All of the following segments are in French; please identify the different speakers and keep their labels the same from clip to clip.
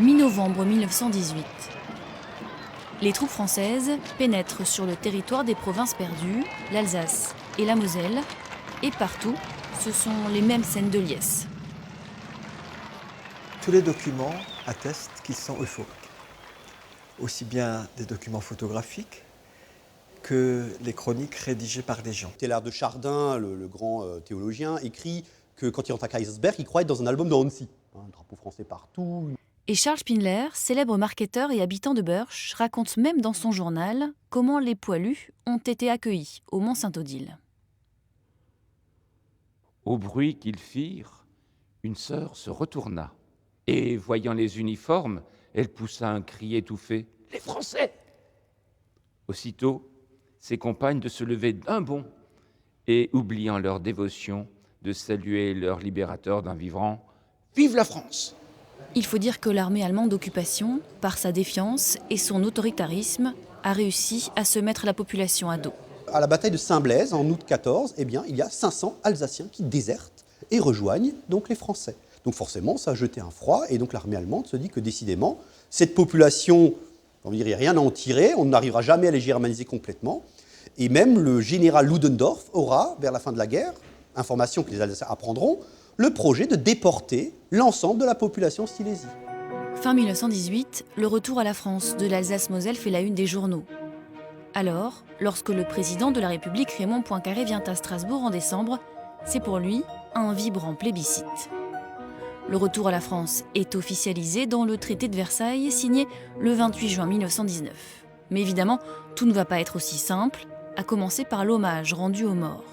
Speaker 1: Mi-novembre 1918. Les troupes françaises pénètrent sur le territoire des provinces perdues, l'Alsace et la Moselle, et partout, ce sont les mêmes scènes de liesse.
Speaker 2: Tous les documents attestent qu'ils sont euphoriques. Aussi bien des documents photographiques que les chroniques rédigées par des gens.
Speaker 3: Teilhard de Chardin, le grand théologien, écrit que quand il rentre à Kaysersberg, il croit être dans un album de Hansi. Un drapeau français partout.
Speaker 1: Et Charles Spindler, célèbre marketeur et habitant de Burch, raconte même dans son journal comment les poilus ont été accueillis au Mont-Saint-Odile.
Speaker 4: Au bruit qu'ils firent, une sœur se retourna, et voyant les uniformes, elle poussa un cri étouffé « Les Français !» Aussitôt, ses compagnes de se lever d'un bond, et, oubliant leur dévotion, de saluer leur libérateur d'un vibrant « Vive la France !»
Speaker 1: Il faut dire que l'armée allemande d'occupation, par sa défiance et son autoritarisme, a réussi à se mettre la population à dos.
Speaker 3: À la bataille de Saint-Blaise, en août 14, eh bien, il y a 500 Alsaciens qui désertent et rejoignent donc les Français. Donc forcément, ça a jeté un froid, et donc l'armée allemande se dit que décidément, cette population, on va dire, il n'y a rien à en tirer, on n'arrivera jamais à les germaniser complètement. Et même le général Ludendorff aura, vers la fin de la guerre, information que les Alsaciens apprendront, le projet de déporter l'ensemble de la population silésie.
Speaker 1: Fin 1918, le retour à la France de l'Alsace-Moselle fait la une des journaux. Alors, lorsque le président de la République Raymond Poincaré vient à Strasbourg en décembre, c'est pour lui un vibrant plébiscite. Le retour à la France est officialisé dans le traité de Versailles signé le 28 juin 1919. Mais évidemment, tout ne va pas être aussi simple, à commencer par l'hommage rendu aux morts.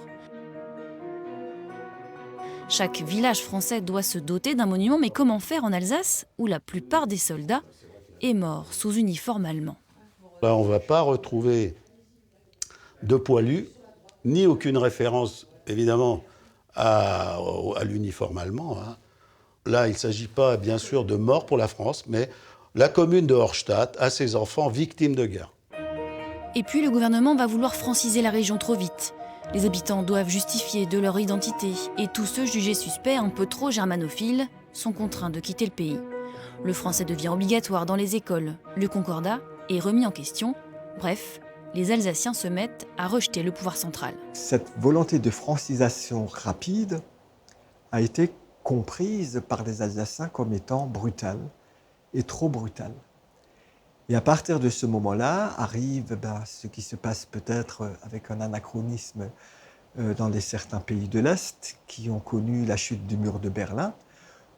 Speaker 1: Chaque village français doit se doter d'un monument, mais comment faire en Alsace, où la plupart des soldats est mort sous uniforme allemand?
Speaker 5: Là, on ne va pas retrouver de poilus, ni aucune référence, évidemment, à l'uniforme allemand. Là, il ne s'agit pas, bien sûr, de mort pour la France, mais la commune de Horstadt a ses enfants victimes de guerre.
Speaker 1: Et puis, le gouvernement va vouloir franciser la région trop vite. Les habitants doivent justifier de leur identité, et tous ceux jugés suspects un peu trop germanophiles sont contraints de quitter le pays. Le français devient obligatoire dans les écoles, le concordat est remis en question. Bref, les Alsaciens se mettent à rejeter le pouvoir central.
Speaker 2: Cette volonté de francisation rapide a été comprise par les Alsaciens comme étant brutale, et trop brutale. Et à partir de ce moment-là, arrive ce qui se passe peut-être avec un anachronisme dans certains pays de l'Est qui ont connu la chute du mur de Berlin,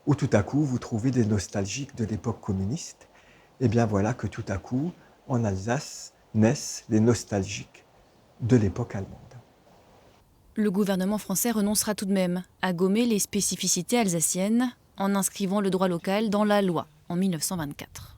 Speaker 2: où tout à coup vous trouvez des nostalgiques de l'époque communiste. Et bien voilà que tout à coup, en Alsace, naissent les nostalgiques de l'époque allemande.
Speaker 1: Le gouvernement français renoncera tout de même à gommer les spécificités alsaciennes en inscrivant le droit local dans la loi en 1924.